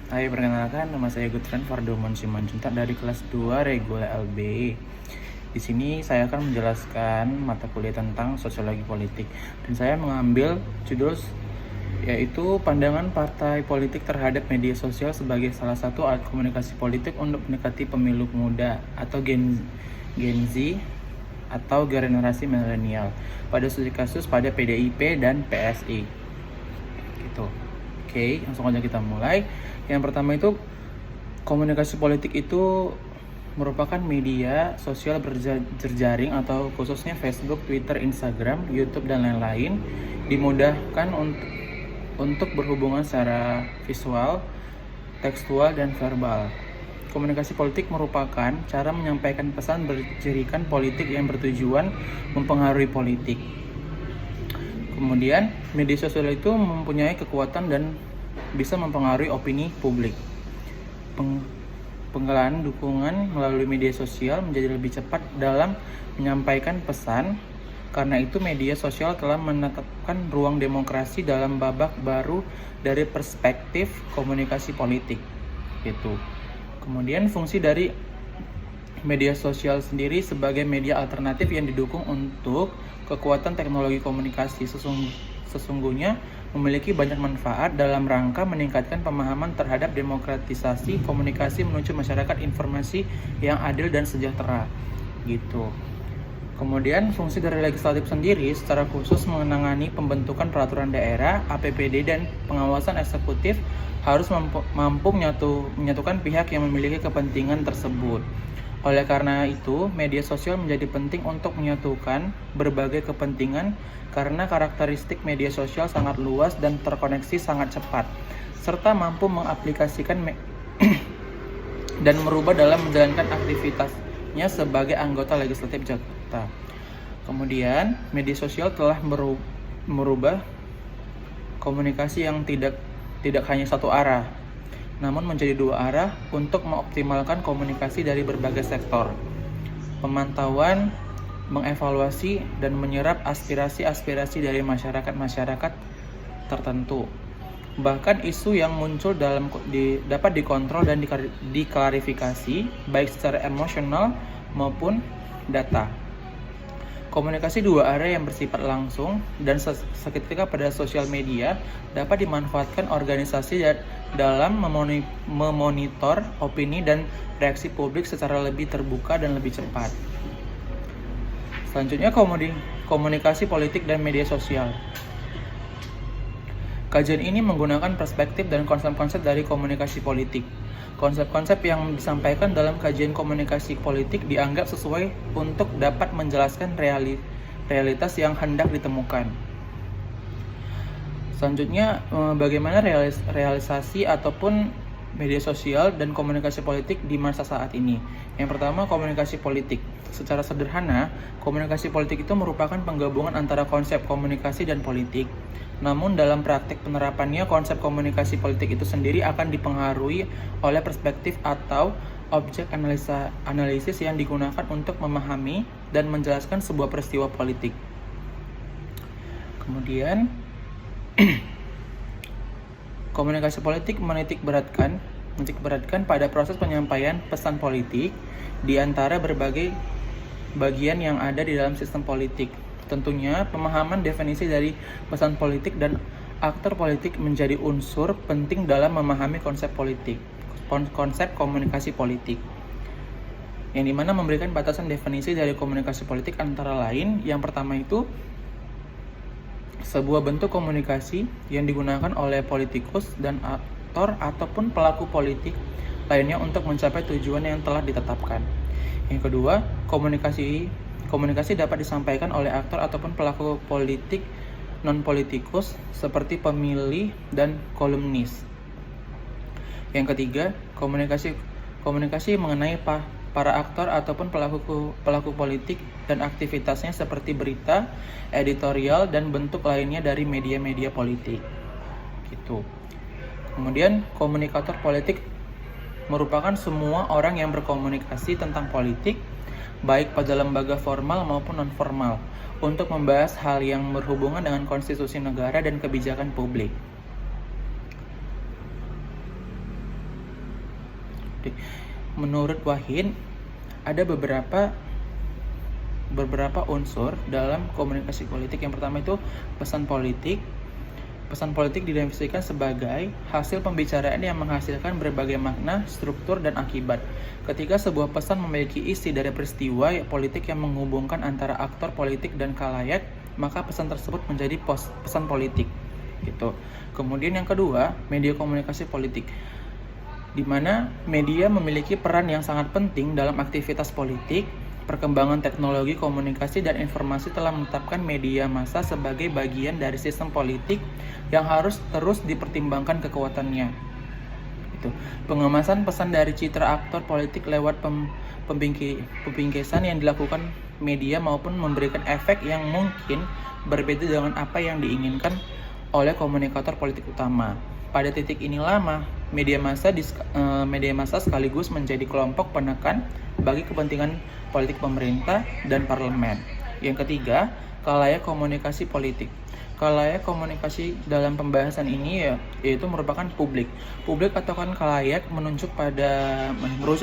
Hai, perkenalkan nama saya Gutran Fardomon Simanjuntak dari kelas 2 Regula LB. Di sini saya akan menjelaskan mata kuliah tentang sosiologi politik dan saya mengambil judul yaitu pandangan partai politik terhadap media sosial sebagai salah satu alat komunikasi politik untuk mendekati pemilu muda atau Gen Z atau generasi milenial pada studi kasus pada PDIP dan PSI gitu. Oke, langsung aja kita mulai. Yang pertama itu, komunikasi politik itu merupakan media sosial berjejaring atau khususnya Facebook, Twitter, Instagram, YouTube dan lain-lain dimudahkan untuk berhubungan secara visual, tekstual dan verbal. Komunikasi politik merupakan cara menyampaikan pesan bercirikan politik yang bertujuan mempengaruhi politik. Kemudian, media sosial itu mempunyai kekuatan dan bisa mempengaruhi opini publik. Penggalan dukungan melalui media sosial menjadi lebih cepat dalam menyampaikan pesan. Karena itu, media sosial telah menetapkan ruang demokrasi dalam babak baru dari perspektif komunikasi politik. Gitu. Kemudian, fungsi dari media sosial sendiri sebagai media alternatif yang didukung untuk kekuatan teknologi komunikasi sesungguhnya memiliki banyak manfaat dalam rangka meningkatkan pemahaman terhadap demokratisasi komunikasi menuju masyarakat informasi yang adil dan sejahtera gitu. Kemudian fungsi dari legislatif sendiri secara khusus menangani pembentukan peraturan daerah, APBD dan pengawasan eksekutif harus mampu menyatukan pihak yang memiliki kepentingan tersebut. Oleh karena itu, media sosial menjadi penting untuk menyatukan berbagai kepentingan karena karakteristik media sosial sangat luas dan terkoneksi sangat cepat, serta mampu mengaplikasikan dan merubah dalam menjalankan aktivitasnya sebagai anggota legislatif Jakarta. Kemudian, media sosial telah merubah komunikasi yang tidak hanya satu arah, namun menjadi dua arah untuk mengoptimalkan komunikasi dari berbagai sektor. Pemantauan, mengevaluasi, dan menyerap aspirasi-aspirasi dari masyarakat tertentu. Bahkan isu yang muncul dapat dikontrol dan diklarifikasi baik secara emosional maupun data. Komunikasi dua arah yang bersifat langsung dan seketika pada sosial media dapat dimanfaatkan organisasi dalam memonitor opini dan reaksi publik secara lebih terbuka dan lebih cepat. Selanjutnya, komunikasi politik dan media sosial. Kajian ini menggunakan perspektif dan konsep-konsep dari komunikasi politik. Konsep-konsep yang disampaikan dalam kajian komunikasi politik dianggap sesuai untuk dapat menjelaskan realitas yang hendak ditemukan. Selanjutnya, bagaimana realisasi ataupun media sosial dan komunikasi politik di masa saat ini. Yang pertama, komunikasi politik. Secara sederhana, komunikasi politik itu merupakan penggabungan antara konsep komunikasi dan politik. Namun dalam praktik penerapannya, konsep komunikasi politik itu sendiri akan dipengaruhi oleh perspektif atau objek analisis yang digunakan untuk memahami dan menjelaskan sebuah peristiwa politik. Kemudian, komunikasi politik menitik beratkan pada proses penyampaian pesan politik di antara berbagai bagian yang ada di dalam sistem politik. Tentunya, pemahaman definisi dari pesan politik dan aktor politik menjadi unsur penting dalam memahami konsep komunikasi politik. Yang dimana memberikan batasan definisi dari komunikasi politik antara lain, yang pertama itu sebuah bentuk komunikasi yang digunakan oleh politikus dan aktor ataupun pelaku politik lainnya untuk mencapai tujuan yang telah ditetapkan. Yang kedua, komunikasi dapat disampaikan oleh aktor ataupun pelaku politik non-politikus seperti pemilih dan kolumnis. Yang ketiga, komunikasi mengenai para aktor ataupun pelaku politik dan aktivitasnya seperti berita, editorial, dan bentuk lainnya dari media-media politik. Gitu. Kemudian, komunikator politik merupakan semua orang yang berkomunikasi tentang politik, baik pada lembaga formal maupun non-formal, untuk membahas hal yang berhubungan dengan konstitusi negara dan kebijakan publik. publik. Menurut Wahid, ada beberapa unsur dalam komunikasi politik. Yang pertama itu pesan politik. Pesan politik didefinisikan sebagai hasil pembicaraan yang menghasilkan berbagai makna, struktur, dan akibat. Ketika sebuah pesan memiliki isi dari peristiwa politik yang menghubungkan antara aktor politik dan khalayak, maka pesan tersebut menjadi pesan politik. Gitu. Kemudian yang kedua, media komunikasi politik, di mana media memiliki peran yang sangat penting dalam aktivitas politik. Perkembangan teknologi komunikasi dan informasi telah menetapkan media massa sebagai bagian dari sistem politik yang harus terus dipertimbangkan kekuatannya. Itu. Pengemasan pesan dari citra aktor politik lewat pembingkisan yang dilakukan media maupun memberikan efek yang mungkin berbeda dengan apa yang diinginkan oleh komunikator politik utama. Pada titik inilah media massa sekaligus menjadi kelompok penekan bagi kepentingan politik pemerintah dan parlemen. Yang ketiga, khalayak komunikasi politik. Khalayak komunikasi dalam pembahasan ini yaitu merupakan publik. Publik atau khalayak merujuk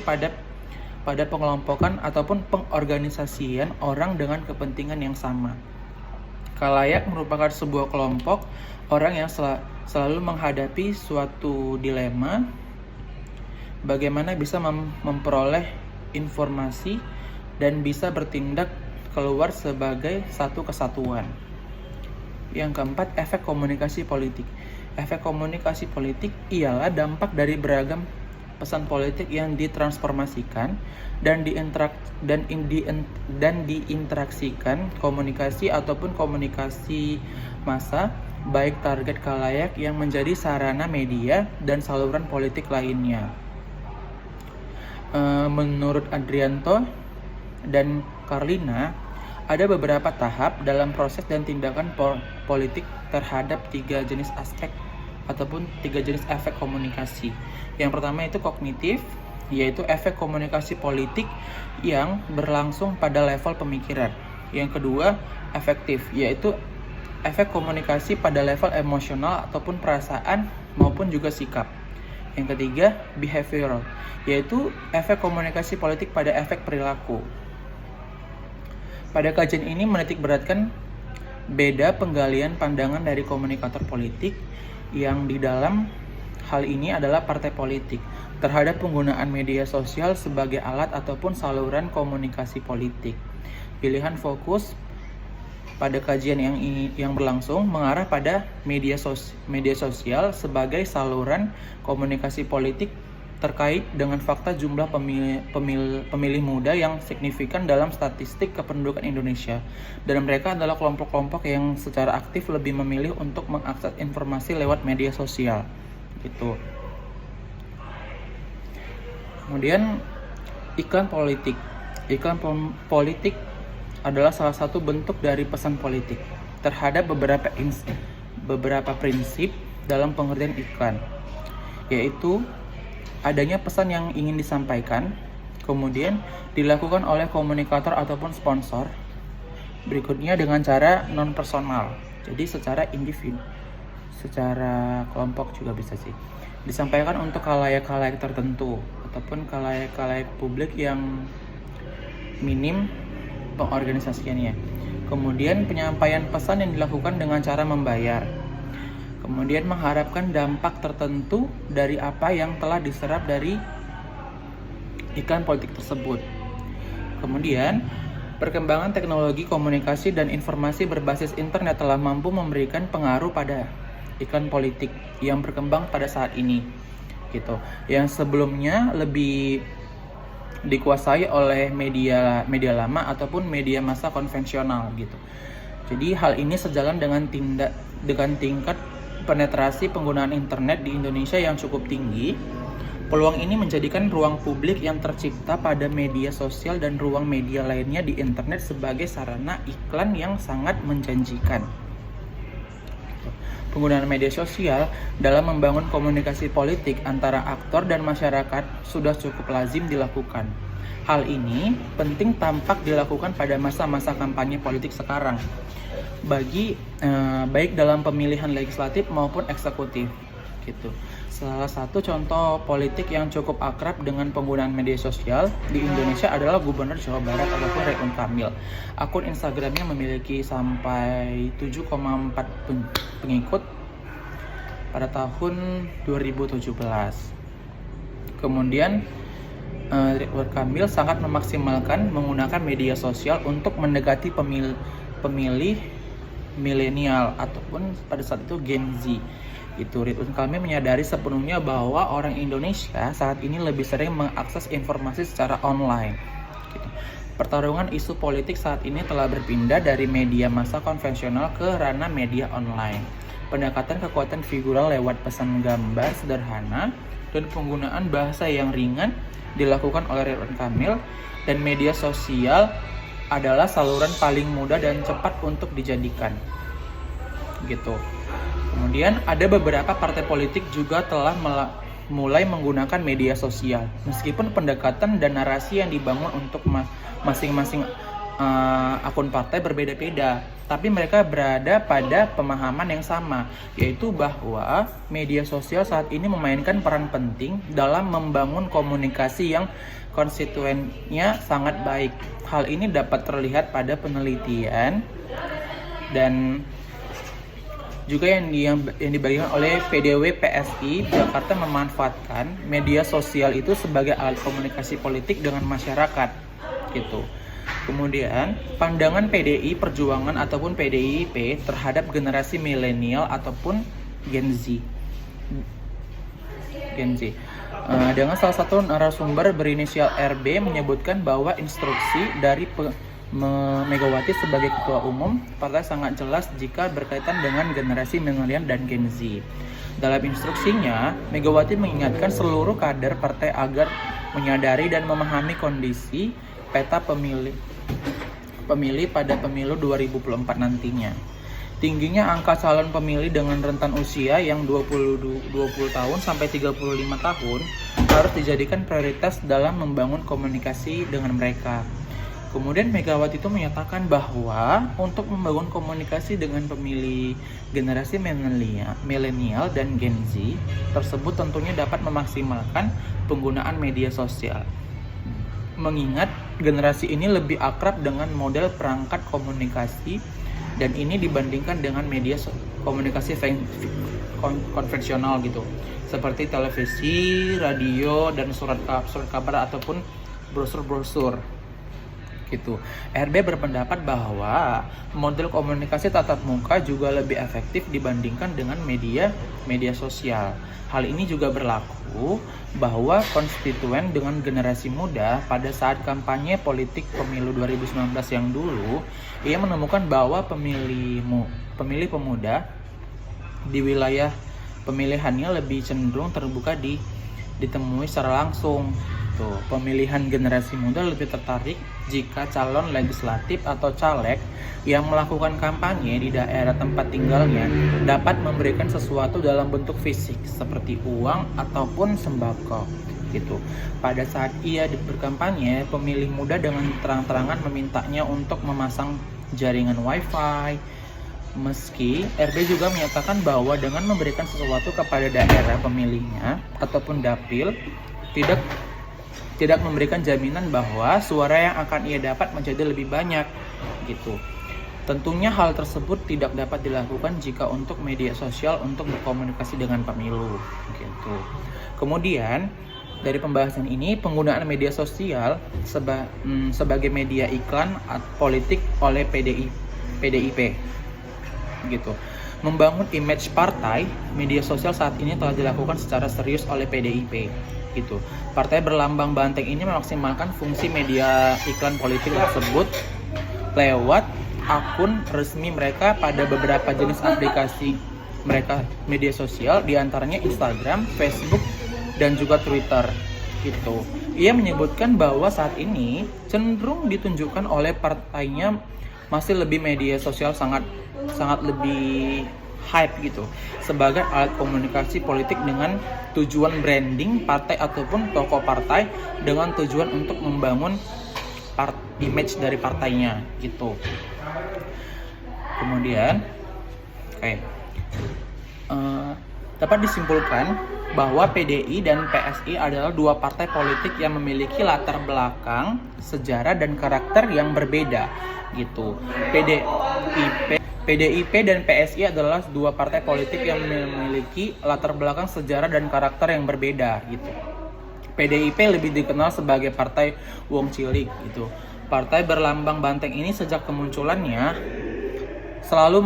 pada pengelompokan ataupun pengorganisasian orang dengan kepentingan yang sama. Khalayak merupakan sebuah kelompok orang yang selalu menghadapi suatu dilema, bagaimana bisa memperoleh informasi dan bisa bertindak keluar sebagai satu kesatuan. Yang keempat, efek komunikasi politik. Efek komunikasi politik ialah dampak dari beragam pesan politik yang ditransformasikan dan diinteraksikan komunikasi ataupun komunikasi massa, baik target khalayak yang menjadi sarana media dan saluran politik lainnya. Menurut Adrianto dan Carlina, ada beberapa tahap dalam proses dan tindakan politik terhadap 3 jenis aspek ataupun 3 jenis efek komunikasi. Yang pertama itu kognitif, yaitu efek komunikasi politik yang berlangsung pada level pemikiran. Yang kedua, efektif, yaitu efek komunikasi pada level emosional ataupun perasaan maupun juga sikap. Yang ketiga, behavioral, yaitu efek komunikasi politik pada efek perilaku. Pada kajian ini menitik beratkan beda penggalian pandangan dari komunikator politik yang di dalam hal ini adalah partai politik terhadap penggunaan media sosial sebagai alat ataupun saluran komunikasi politik. Pilihan fokus pada kajian yang berlangsung mengarah pada media sosial sebagai saluran komunikasi politik terkait dengan fakta jumlah pemilih muda yang signifikan dalam statistik kependudukan Indonesia, dan mereka adalah kelompok-kelompok yang secara aktif lebih memilih untuk mengakses informasi lewat media sosial. Gitu. Kemudian iklan politik. Iklan politik adalah salah satu bentuk dari pesan politik terhadap beberapa prinsip dalam pengertian iklan, yaitu adanya pesan yang ingin disampaikan, kemudian dilakukan oleh komunikator ataupun sponsor. Berikutnya dengan cara non-personal, jadi secara individu, secara kelompok juga bisa sih. Disampaikan untuk khalayak-khalayak tertentu ataupun khalayak-khalayak publik yang minim pengorganisasiannya. Kemudian penyampaian pesan yang dilakukan dengan cara membayar. Kemudian mengharapkan dampak tertentu dari apa yang telah diserap dari iklan politik tersebut. Kemudian, perkembangan teknologi komunikasi dan informasi berbasis internet telah mampu memberikan pengaruh pada iklan politik yang berkembang pada saat ini. Gitu. Yang sebelumnya lebih dikuasai oleh media lama ataupun media massa konvensional gitu. Jadi hal ini sejalan dengan tingkat penetrasi penggunaan internet di Indonesia yang cukup tinggi. Peluang ini menjadikan ruang publik yang tercipta pada media sosial dan ruang media lainnya di internet sebagai sarana iklan yang sangat menjanjikan. Penggunaan media sosial dalam membangun komunikasi politik antara aktor dan masyarakat sudah cukup lazim dilakukan. Hal ini penting tampak dilakukan pada masa-masa kampanye politik sekarang, baik dalam pemilihan legislatif maupun eksekutif gitu. Salah satu contoh politik yang cukup akrab dengan penggunaan media sosial di Indonesia adalah Gubernur Jawa Barat ataupun Ridwan Kamil. Akun Instagramnya memiliki sampai 7,4 pengikut pada tahun 2017. Kemudian Ridwan Kamil sangat memaksimalkan menggunakan media sosial untuk mendekati pemilih milenial ataupun pada saat itu Gen Z. Ridwan Kamil menyadari sepenuhnya bahwa orang Indonesia saat ini lebih sering mengakses informasi secara online. Pertarungan isu politik saat ini telah berpindah dari media massa konvensional ke ranah media online. Pendekatan kekuatan figural lewat pesan gambar sederhana dan penggunaan bahasa yang ringan dilakukan oleh Ridwan Kamil, dan media sosial adalah saluran paling mudah dan cepat untuk dijadikan. Kemudian ada beberapa partai politik juga telah mulai menggunakan media sosial. Meskipun pendekatan dan narasi yang dibangun untuk masing-masing akun partai berbeda-beda, tapi mereka berada pada pemahaman yang sama, yaitu bahwa media sosial saat ini memainkan peran penting dalam membangun komunikasi yang konstituennya sangat baik. Hal ini dapat terlihat pada penelitian dan juga yang dibagikan oleh PDW PSI Jakarta memanfaatkan media sosial itu sebagai alat komunikasi politik dengan masyarakat. Kemudian pandangan PDI Perjuangan ataupun PDIP terhadap generasi milenial ataupun Gen Z. Dengan salah satu narasumber berinisial RB menyebutkan bahwa instruksi dari Megawati sebagai ketua umum partai sangat jelas jika berkaitan dengan generasi milenial dan Gen Z. Dalam instruksinya, Megawati mengingatkan seluruh kader partai agar menyadari dan memahami kondisi peta pemilih pada pemilu 2024 nantinya. Tingginya angka calon pemilih dengan rentan usia yang 20 tahun sampai 35 tahun harus dijadikan prioritas dalam membangun komunikasi dengan mereka. Kemudian Megawati itu menyatakan bahwa untuk membangun komunikasi dengan pemilih generasi milenial dan Gen Z tersebut tentunya dapat memaksimalkan penggunaan media sosial. Mengingat generasi ini lebih akrab dengan model perangkat komunikasi dan ini dibandingkan dengan media komunikasi konvensional seperti televisi, radio, dan surat kabar ataupun brosur. RB berpendapat bahwa model komunikasi tatap muka juga lebih efektif dibandingkan dengan media sosial. Hal ini juga berlaku bahwa konstituen dengan generasi muda pada saat kampanye politik pemilu 2019 yang dulu, ia menemukan bahwa pemilih pemuda di wilayah pemilihannya lebih cenderung terbuka ditemui secara langsung. Pemilihan generasi muda lebih tertarik jika calon legislatif atau caleg yang melakukan kampanye di daerah tempat tinggalnya dapat memberikan sesuatu dalam bentuk fisik seperti uang ataupun sembako. Pada saat ia berkampanye, pemilih muda dengan terang-terangan memintanya untuk memasang jaringan wifi. Meski RB juga menyatakan bahwa dengan memberikan sesuatu kepada daerah pemilihnya ataupun dapil tidak memberikan jaminan bahwa suara yang akan ia dapat menjadi lebih banyak. Tentunya hal tersebut tidak dapat dilakukan jika untuk media sosial untuk berkomunikasi dengan pemilu. Kemudian dari pembahasan ini, penggunaan media sosial sebagai media iklan politik oleh PDIP. Membangun image partai, media sosial saat ini telah dilakukan secara serius oleh PDIP. Partai berlambang banteng ini memaksimalkan fungsi media iklan politik tersebut lewat akun resmi mereka pada beberapa jenis aplikasi mereka media sosial, diantaranya Instagram, Facebook, dan juga Twitter. Ia menyebutkan bahwa saat ini cenderung ditunjukkan oleh partainya masih lebih media sosial sangat lebih hype sebagai alat komunikasi politik dengan tujuan branding partai ataupun tokoh partai dengan tujuan untuk membangun image dari partainya Kemudian dapat disimpulkan bahwa PDI dan PSI adalah dua partai politik yang memiliki latar belakang, sejarah dan karakter yang berbeda gitu. PDIP dan PSI adalah dua partai politik yang memiliki latar belakang, sejarah dan karakter yang berbeda gitu. PDIP lebih dikenal sebagai Partai Wong Cilik gitu. Partai berlambang banteng ini sejak kemunculannya selalu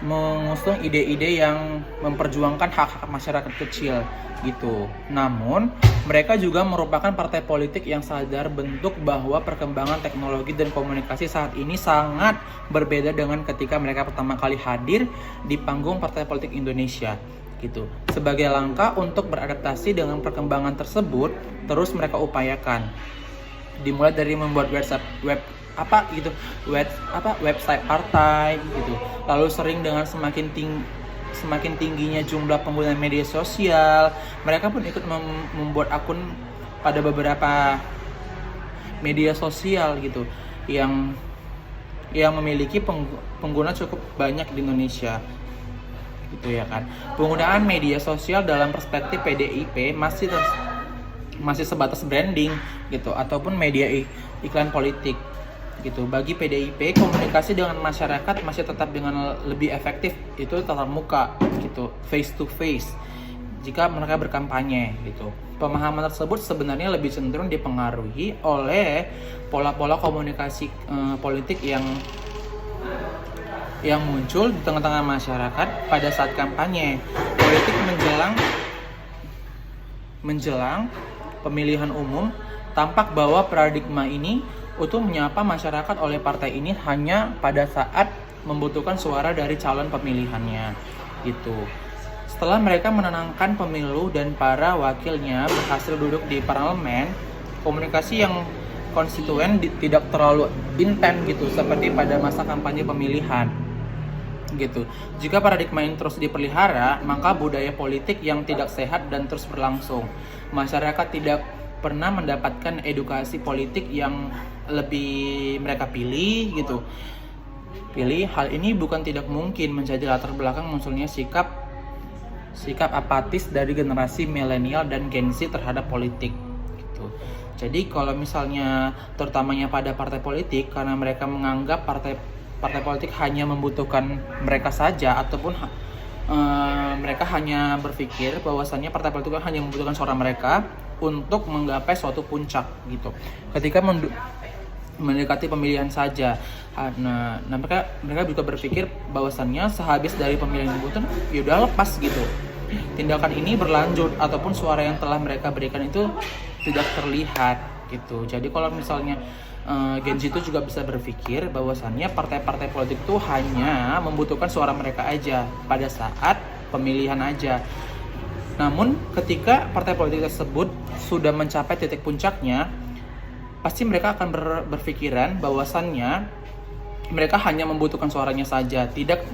mengusung ide-ide yang memperjuangkan hak-hak masyarakat kecil gitu. Namun, mereka juga merupakan partai politik yang sadar bentuk bahwa perkembangan teknologi dan komunikasi saat ini sangat berbeda dengan ketika mereka pertama kali hadir di panggung partai politik Indonesia gitu. Sebagai langkah untuk beradaptasi dengan perkembangan tersebut, terus mereka upayakan. Dimulai dari membuat website partai gitu. Lalu sering dengan semakin tingginya jumlah pengguna media sosial, mereka pun ikut membuat akun pada beberapa media sosial gitu yang memiliki pengguna cukup banyak di Indonesia gitu ya kan. Penggunaan media sosial dalam perspektif PDIP masih sebatas branding gitu ataupun media iklan politik gitu. Bagi PDIP, komunikasi dengan masyarakat masih tetap dengan lebih efektif itu tatap muka gitu, face to face jika mereka berkampanye gitu. Pemahaman tersebut sebenarnya lebih cenderung dipengaruhi oleh pola-pola komunikasi politik yang muncul di tengah-tengah masyarakat pada saat kampanye politik menjelang pemilihan umum. Tampak bahwa paradigma ini untuk menyapa masyarakat oleh partai ini hanya pada saat membutuhkan suara dari calon pemilihannya gitu. Setelah mereka menenangkan pemilu dan para wakilnya berhasil duduk di parlemen, komunikasi yang konstituen tidak terlalu intens gitu seperti pada masa kampanye pemilihan gitu. Jika paradigma ini terus dipelihara, maka budaya politik yang tidak sehat dan terus berlangsung. Masyarakat tidak pernah mendapatkan edukasi politik yang lebih mereka pilih gitu. Hal ini bukan tidak mungkin menjadi latar belakang munculnya sikap apatis dari generasi milenial dan Gen Z terhadap politik gitu. Jadi kalau misalnya terutamanya pada partai politik, karena mereka menganggap partai politik hanya membutuhkan mereka saja ataupun mereka hanya berpikir bahwasannya partai politik hanya membutuhkan suara mereka untuk menggapai suatu puncak gitu. Ketika mendekati pemilihan saja, nah mereka juga berpikir bahwasannya sehabis dari pemilihan itu ya udah lepas gitu. Tindakan ini berlanjut ataupun suara yang telah mereka berikan itu tidak terlihat gitu. Jadi kalau misalnya Gen Z itu juga bisa berpikir bahwasannya partai-partai politik itu hanya membutuhkan suara mereka aja pada saat pemilihan aja. Namun ketika partai politik tersebut sudah mencapai titik puncaknya, pasti mereka akan berpikiran bahwasannya mereka hanya membutuhkan suaranya saja, tidak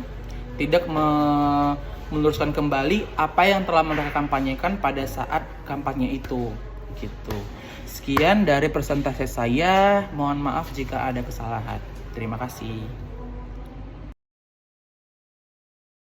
meluruskan kembali apa yang telah mereka kampanyekan pada saat kampanye itu gitu. Sekian dari presentasi saya, mohon maaf jika ada kesalahan. Terima kasih.